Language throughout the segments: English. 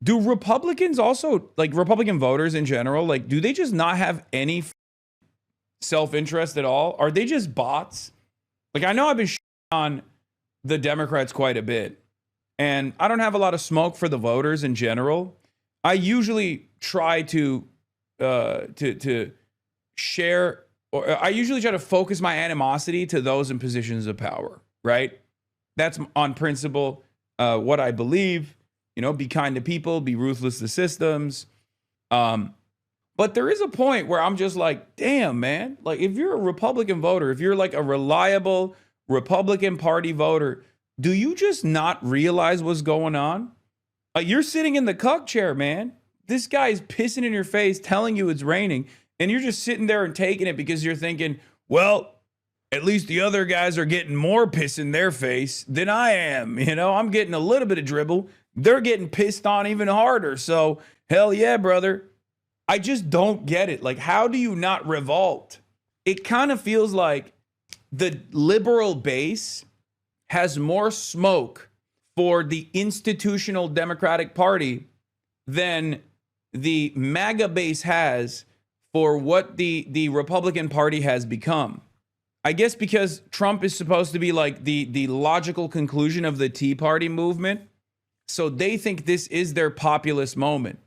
Do Republicans also, like Republican voters in general, like, do they just not have any self-interest at all? Are they just bots? Like, I know I've been on the Democrats quite a bit, and I don't have a lot of smoke for the voters in general. I usually try to share, or I usually try to focus my animosity to those in positions of power, right? That's on principle, what I believe. You know, be kind to people, be ruthless to systems. But there is a point where I'm just like, damn, man. Like, if you're a Republican voter, if you're like a reliable Republican Party voter, do you just not realize what's going on? You're sitting in the cuck chair, man. This guy is pissing in your face, telling you it's raining, and you're just sitting there and taking it because you're thinking, well, at least the other guys are getting more piss in their face than I am. You know, I'm getting a little bit of dribble. They're getting pissed on even harder. So, hell yeah, brother. I just don't get it. Like, how do you not revolt? It kind of feels like the liberal base has more smoke for the institutional Democratic Party than the MAGA base has for what the Republican Party has become. I guess because Trump is supposed to be like the logical conclusion of the Tea Party movement. So they think this is their populist moment.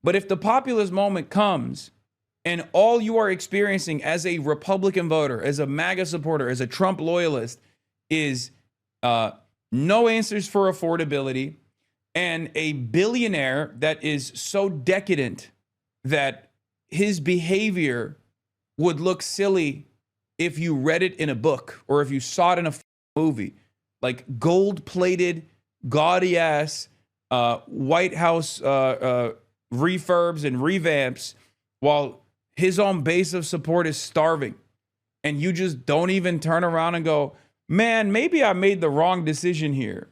But if the populist moment comes and all you are experiencing as a Republican voter, as a MAGA supporter, as a Trump loyalist is no answers for affordability and a billionaire that is so decadent that his behavior would look silly if you read it in a book or if you saw it in a movie, like gold-plated, gaudy-ass White House refurbs and revamps while his own base of support is starving. And you just don't even turn around and go, man, maybe I made the wrong decision here.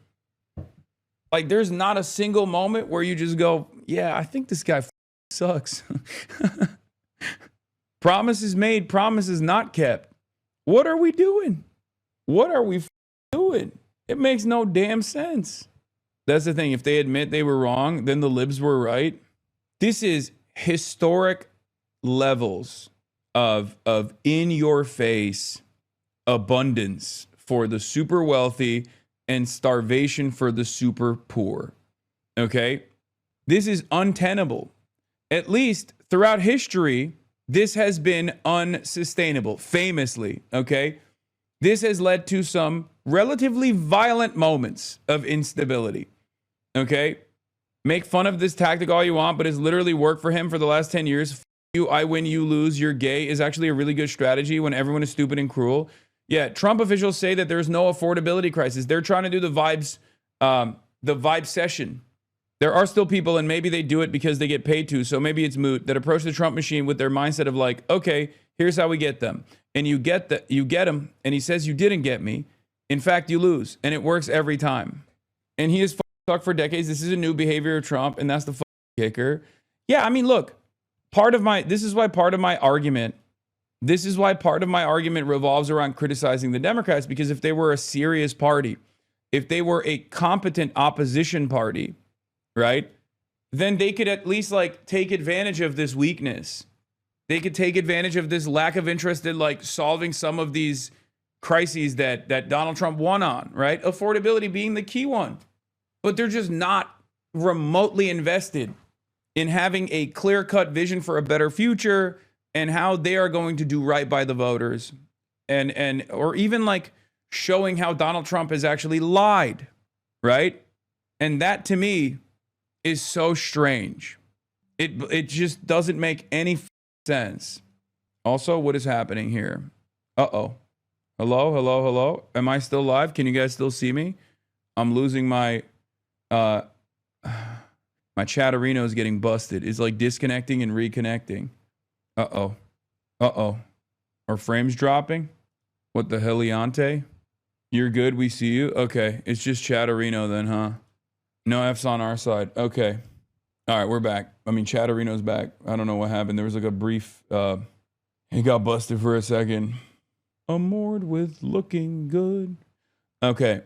Like, there's not a single moment where you just go, yeah, I think this guy sucks. Promises made, promises not kept. What are we doing? What are we doing? It makes no damn sense. That's the thing. If they admit they were wrong, then the libs were right. This is historic levels of in your face abundance for the super wealthy and starvation for the super poor. Okay? This is untenable. At least throughout history, this has been unsustainable, famously. Okay? This has led to some relatively violent moments of instability. Okay? Make fun of this tactic all you want, but it's literally worked for him for the last 10 years. You, I win, you lose, you're gay is actually a really good strategy when everyone is stupid and cruel. Yeah, Trump officials say that there's no affordability crisis. They're trying to do the vibe session. There are still people, and maybe they do it because they get paid to, so maybe it's moot, that approach the Trump machine with their mindset of like, okay, here's how we get them. And you get them, and he says you didn't get me. In fact, you lose, and it works every time. And he is stuck for decades. This is a new behavior of Trump, and that's the kicker. Yeah, I mean, look, this is why part of my argument revolves around criticizing the Democrats, because if they were a serious party, if they were a competent opposition party, right, then they could at least like take advantage of this weakness. They could take advantage of this lack of interest in like solving some of these crises that Donald Trump won on, right? Affordability being the key one. But they're just not remotely invested in having a clear-cut vision for a better future and how they are going to do right by the voters, and or even like showing how Donald Trump has actually lied, right? And that to me is so strange. It just doesn't make any sense. Also, what is happening here? Uh-oh. Hello? Am I still live? Can you guys still see me? I'm losing my my Chatterino is getting busted. It's like disconnecting and reconnecting. Uh-oh. Are frames dropping? What the heliante? You're good, we see you? Okay, it's just Chatterino then, huh? No F's on our side. Okay. All right, we're back. I mean, Chatterino's back. I don't know what happened. There was like a brief, he got busted for a second. Amored with looking good. Okay.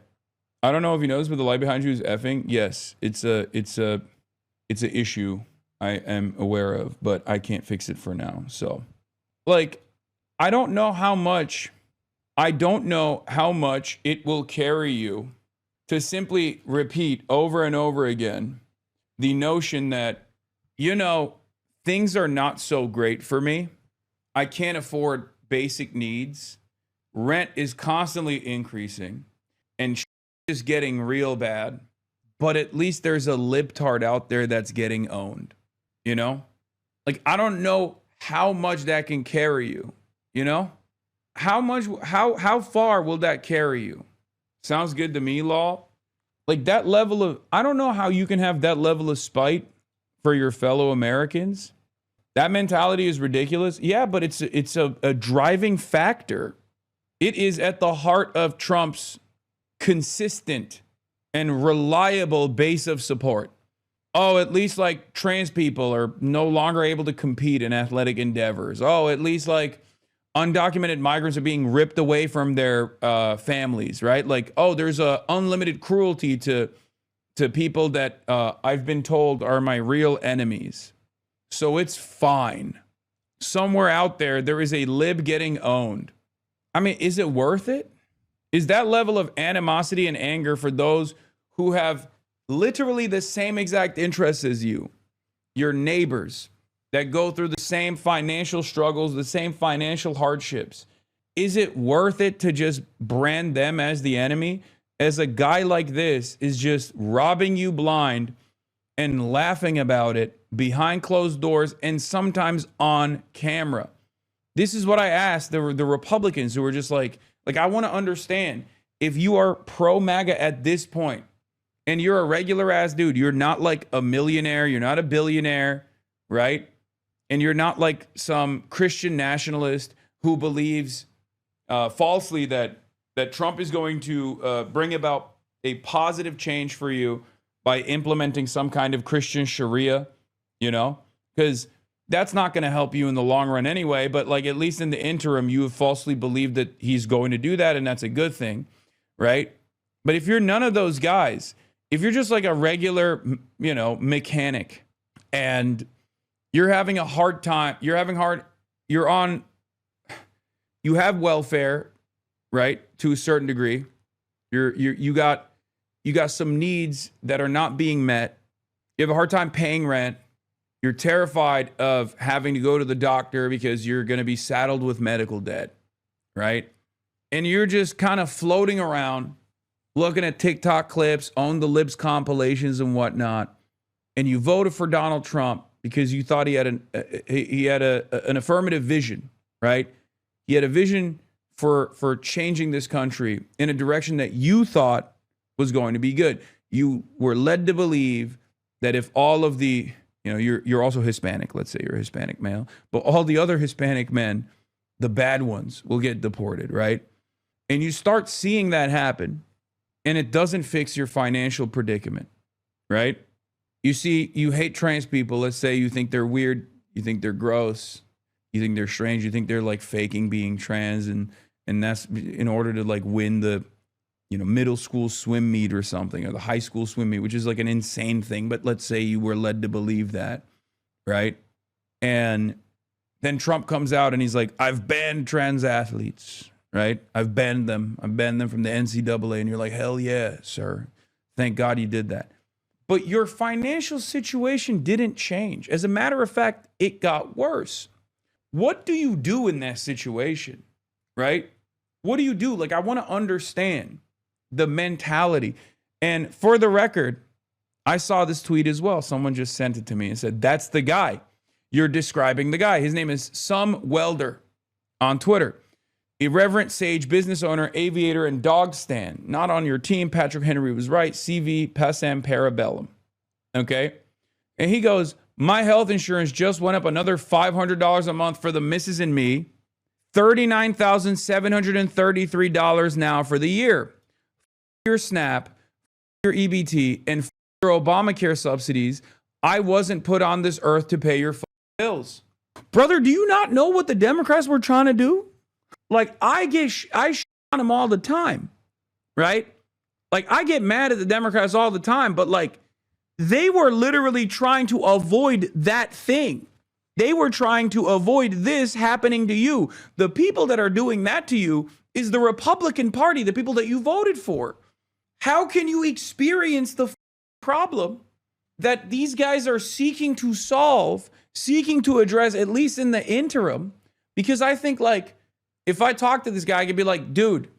I don't know if you noticed, but the light behind you is effing. Yes, it's a it's an issue I am aware of, but I can't fix it for now. So, like, I don't know how much it will carry you to simply repeat over and over again the notion that, things are not so great for me. I can't afford basic needs. Rent is constantly increasing and shit is getting real bad. But at least there's a libtard out there that's getting owned. Like, I don't know how much that can carry you. How far will that carry you? Sounds good to me, Law. Like, that level of, I don't know how you can have that level of spite for your fellow Americans. That mentality is ridiculous. Yeah, but it's a driving factor. It is at the heart of Trump's consistent and reliable base of support. Oh, at least like trans people are no longer able to compete in athletic endeavors. Oh, at least like undocumented migrants are being ripped away from their families, right? Like, oh, there's a unlimited cruelty to people that I've been told are my real enemies. So it's fine. Somewhere out there is a lib getting owned. I mean, is it worth it? Is that level of animosity and anger for those who have literally the same exact interests as you, your neighbors that go through the same financial struggles, the same financial hardships? Is it worth it to just brand them as the enemy, as a guy like this is just robbing you blind and laughing about it behind closed doors and sometimes on camera? This is what I asked the Republicans who were just like, I want to understand, if you are pro MAGA at this point and you're a regular ass dude, you're not like a millionaire, you're not a billionaire, right? And you're not like some Christian nationalist who believes falsely that Trump is going to bring about a positive change for you by implementing some kind of Christian Sharia, because that's not going to help you in the long run anyway. But like, at least in the interim, you have falsely believed that he's going to do that, and that's a good thing, right? But if you're none of those guys, if you're just like a regular, mechanic, and you're having a hard time, you have welfare, right? To a certain degree, you got some needs that are not being met. You have a hard time paying rent. You're terrified of having to go to the doctor because you're going to be saddled with medical debt, right? And you're just kind of floating around, looking at TikTok clips, on the Libs compilations and whatnot, and you voted for Donald Trump because you thought he had an affirmative vision, right? He had a vision for changing this country in a direction that you thought was going to be good. You were led to believe that if all of the, you're also Hispanic, let's say you're a Hispanic male, but all the other Hispanic men, the bad ones, will get deported, right? And you start seeing that happen, and it doesn't fix your financial predicament, right? You hate trans people. Let's say you think they're weird, you think they're gross, you think they're strange, you think they're like faking being trans, and that's in order to like win the middle school swim meet or something, or the high school swim meet, which is like an insane thing. But let's say you were led to believe that, right? And then Trump comes out and he's like, I've banned trans athletes, right? I've banned them from the NCAA. And you're like, hell yeah, sir. Thank God you did that. But your financial situation didn't change. As a matter of fact, it got worse. What do you do in that situation, right? What do you do? Like, I want to understand the mentality. And for the record, I saw this tweet as well. Someone just sent it to me and said, that's the guy. You're describing the guy. His name is Some Welder on Twitter. Irreverent sage, business owner, aviator, and dog stand. Not on your team. Patrick Henry was right. CV Passam Parabellum. Okay? And he goes, my health insurance just went up another $500 a month for the missus and me. $39,733 now for the year. Your SNAP, your EBT, and your Obamacare subsidies. I wasn't put on this earth to pay your bills. Brother, do you not know what the Democrats were trying to do? Like, I on them all the time, right? Like, I get mad at the Democrats all the time, but like, They were literally trying to avoid that thing. They were trying to avoid this happening to you. The people that are doing that to you is the Republican Party, the people that you voted for. How can you experience the problem that these guys are seeking to solve, seeking to address, at least in the interim? Because I think, like, if I talk to this guy, I could be like, dude,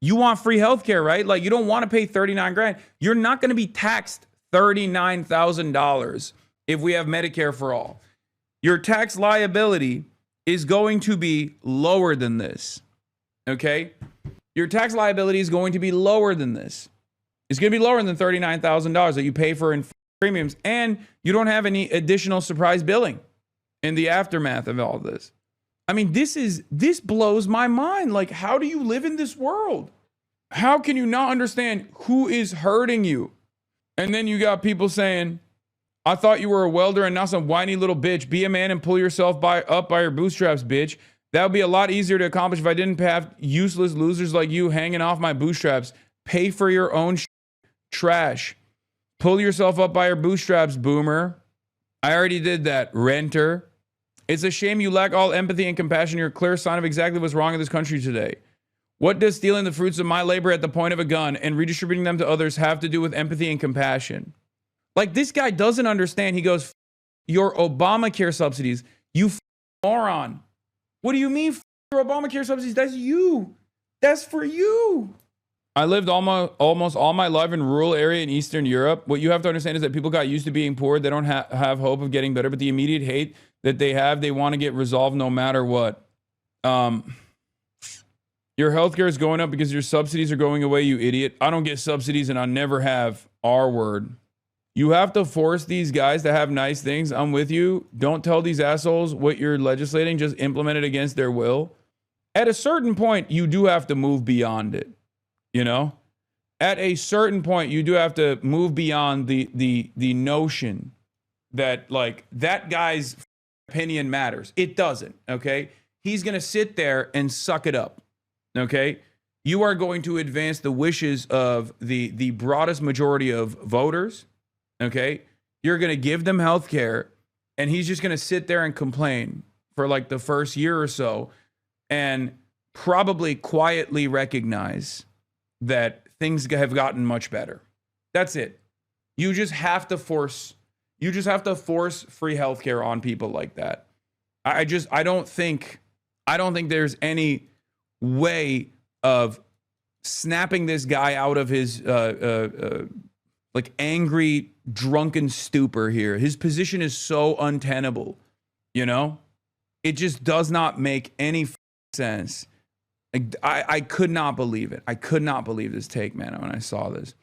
you want free healthcare, right? Like, you don't want to pay 39 grand. You're not going to be taxed $39,000 if we have Medicare for all. Your tax liability is going to be lower than this. Okay? Your tax liability is going to be lower than this. It's going to be lower than $39,000 that you pay for in premiums, and you don't have any additional surprise billing in the aftermath of all this. I mean, this blows my mind. Like, how do you live in this world? How can you not understand who is hurting you? And then you got people saying, I thought you were a welder and not some whiny little bitch. Be a man and pull yourself up by your bootstraps, bitch. That would be a lot easier to accomplish if I didn't have useless losers like you hanging off my bootstraps. Pay for your own trash. Pull yourself up by your bootstraps, boomer. I already did that, renter. It's a shame you lack all empathy and compassion. You're a clear sign of exactly what's wrong in this country today. What does stealing the fruits of my labor at the point of a gun and redistributing them to others have to do with empathy and compassion? Like, this guy doesn't understand. He goes, your Obamacare subsidies, you moron. What do you mean your Obamacare subsidies? That's you. That's for you. I lived almost all my life in a rural area in Eastern Europe. What you have to understand is that people got used to being poor. They don't have hope of getting better, but the immediate hate that they have, they want to get resolved no matter what. Your healthcare is going up because your subsidies are going away, you idiot. I don't get subsidies and I never have. R word. You have to force these guys to have nice things. I'm with you. Don't tell these assholes what you're legislating. Just implement it against their will. At a certain point, you do have to move beyond it. You know? At a certain point, you do have to move beyond the notion that, like, that guy's opinion matters. It doesn't, okay? He's going to sit there and suck it up, okay? You are going to advance the wishes of the broadest majority of voters, okay? You're going to give them health care, and he's just going to sit there and complain for like the first year or so and probably quietly recognize that things have gotten much better. That's it. You just have to force free healthcare on people like that. I don't think there's any way of snapping this guy out of his like angry, drunken stupor here. His position is so untenable, you know? It just does not make any sense. I could not believe it. I could not believe this take, man, when I saw this.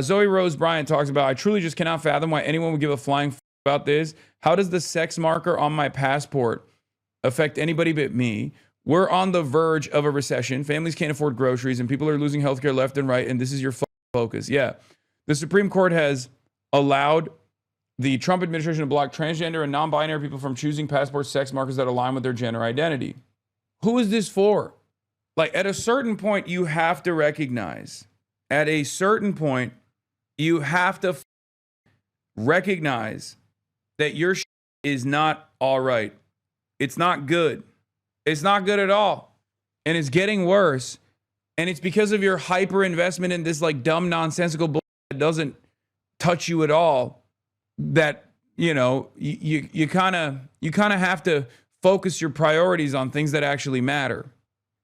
Zoe Rose Bryant talks about, I truly just cannot fathom why anyone would give a flying about this. How does the sex marker on my passport affect anybody but me? We're on the verge of a recession. Families can't afford groceries, and people are losing healthcare left and right, and this is your focus. Yeah. The Supreme Court has allowed the Trump administration to block transgender and non-binary people from choosing passport sex markers that align with their gender identity. Who is this for? Like, at a certain point, you have to recognize. At a certain point, you have to recognize that your shit is not all right. It's not good. It's not good at all. And it's getting worse. And it's because of your hyper investment in this like dumb, nonsensical bullshit that doesn't touch you at all that, you know, you kind of have to focus your priorities on things that actually matter.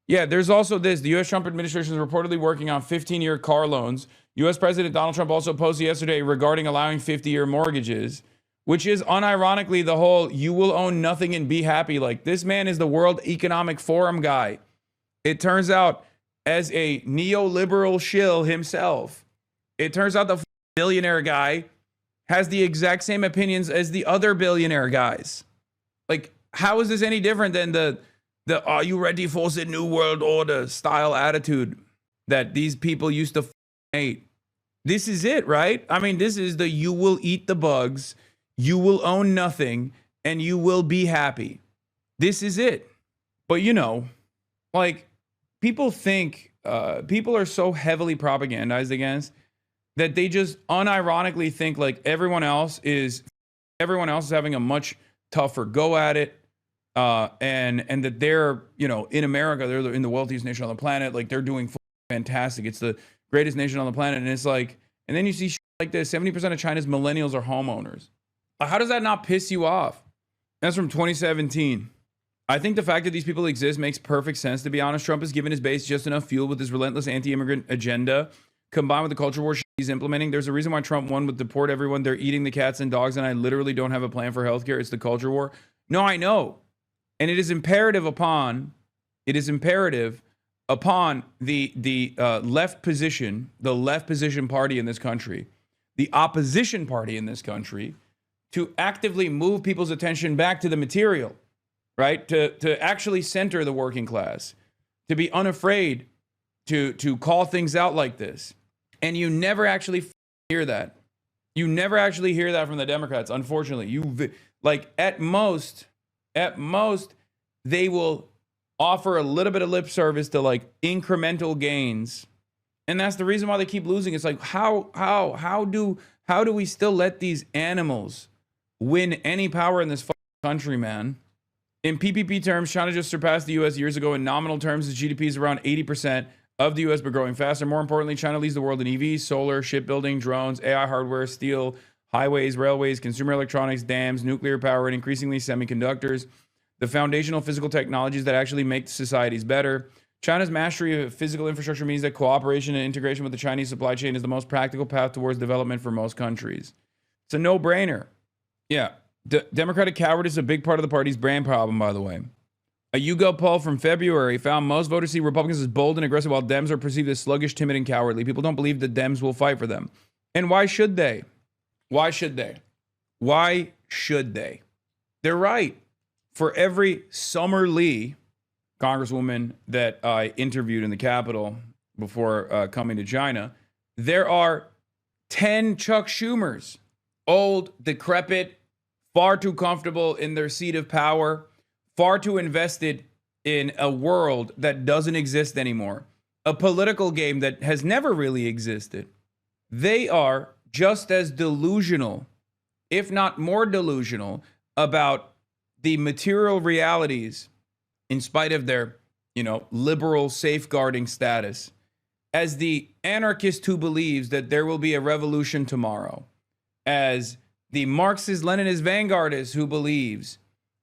Yeah, there's also this. The U.S. Trump administration is reportedly working on 15-year car loans. U.S. President Donald Trump also posted yesterday regarding allowing 50-year mortgages, which is unironically the whole you will own nothing and be happy. Like, this man is the World Economic Forum guy. It turns out, as a neoliberal shill himself, it turns out the billionaire guy has the exact same opinions as the other billionaire guys. Like, how is this any different than the are you ready for the new world order style attitude that these people used to hate? This is it, right? I mean, this is the you will eat the bugs, you will own nothing, and you will be happy. This is it. But, you know, like, people think, people are so heavily propagandized against that they just unironically think like everyone else is having a much tougher go at it. And that they're, in America, they're in the wealthiest nation on the planet. Like they're doing fantastic. It's the greatest nation on the planet. And it's like, and then you see shit like this, 70% of China's millennials are homeowners. How does that not piss you off? That's from 2017. I think the fact that these people exist makes perfect sense, to be honest. Trump has given his base just enough fuel with his relentless anti-immigrant agenda, combined with the culture war he's implementing. There's a reason why Trump won with deport everyone. They're eating the cats and dogs, and I literally don't have a plan for healthcare. It's the culture war. No, I know. And it is imperative upon the left position party in this country, the opposition party in this country, to actively move people's attention back to the material, right? To actually center the working class, to be unafraid to call things out like this. And you never actually hear that. You never actually hear that from the Democrats, unfortunately. At most, they will offer a little bit of lip service to like incremental gains. And that's the reason why they keep losing. It's like, how do we still let these animals win any power in this country, man? In PPP terms, China just surpassed the US years ago. In nominal terms, its GDP is around 80% of the US, but growing faster. More importantly, China leads the world in EVs, solar, shipbuilding, drones, AI hardware, steel, highways, railways, consumer electronics, dams, nuclear power, and increasingly semiconductors, the foundational physical technologies that actually make societies better. China's mastery of physical infrastructure means that cooperation and integration with the Chinese supply chain is the most practical path towards development for most countries. It's a no-brainer. Yeah. Democratic cowardice is a big part of the party's brand problem, by the way. A YouGov poll from February found most voters see Republicans as bold and aggressive, while Dems are perceived as sluggish, timid, and cowardly. People don't believe the Dems will fight for them. And why should they? Why should they? Why should they? They're right. For every Summer Lee, Congresswoman that I interviewed in the Capitol before coming to China, there are 10 Chuck Schumers, old, decrepit, far too comfortable in their seat of power, far too invested in a world that doesn't exist anymore, a political game that has never really existed. They are just as delusional, if not more delusional, about the material realities, in spite of their, liberal safeguarding status, as the anarchist who believes that there will be a revolution tomorrow, as the Marxist-Leninist vanguardist who believes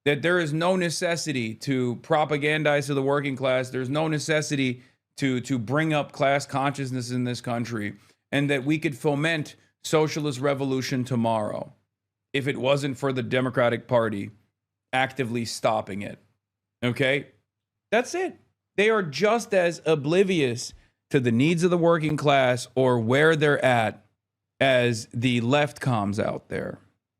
that there is no necessity to propagandize to the working class, there's no necessity to bring up class consciousness in this country, and that we could foment socialist revolution tomorrow if it wasn't for the Democratic Party actively stopping it. Okay? That's it. They are just as oblivious to the needs of the working class or where they're at as the left comms out there.